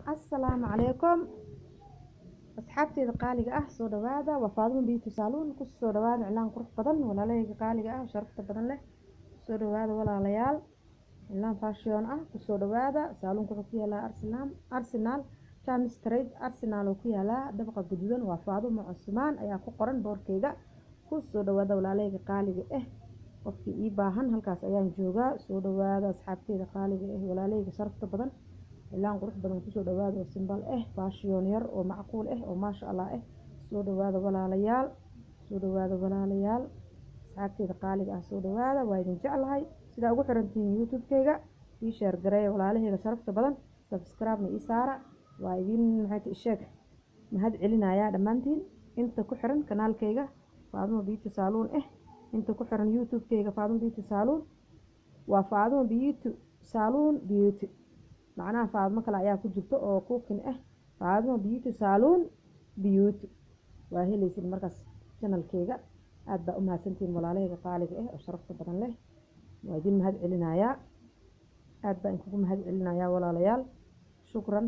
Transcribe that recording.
السلام عليكم أصحابتي قالقة سو دوادا وفاضون بيوتي سالون كل سو دوادا إعلان قرح بدن ولا لي قالقة وشرفت بدن له سو دوادا ولا ليال إعلان فاشيون كل سو دوادا سالون كوكيا لا أرسنال شامس تريد أرسنال وكيا لا دبقة جديدا وفاضون مع عثمان أيا قرن بوركيدا كل سو دوادا ولا لي قالقة qofkii ii baahan halkaas ayaan joogaa soo dhawaada asxaabteeda qaaliga wala leeyga sharafta badan ilaan qurux badan ku soo dhawaada oo simbal fashion yar oo macquul oo maasha Allah soo dhawaada walaalayaal asxaabteeda qaaliga soo dhawaada waa idin jeclahay sida ugu xirantiin YouTube-kayga ii share gareey walaalahayga sharafta badan subscribe ii saara waa idin maxay sheeg mahad celinayaa dhamaantiin inta ku xiran kanaalkayga Faadimo Beauty Salon inta ku xiran YouTube-kayga Faadimo Beauty Salon waa Faadimo Beauty Salon Beauty macnaha Faadimo kale ayaa ku jirto oo cooking Faadimo Beauty Salon Beauty waa helaysid markaas channel-kayga aad baa u mahadsantiin walaalahayga qaaliga oo sharafta badan leh waa idin mahad celinayaa aad baan kugu mahad celinayaa walaalayaal shukran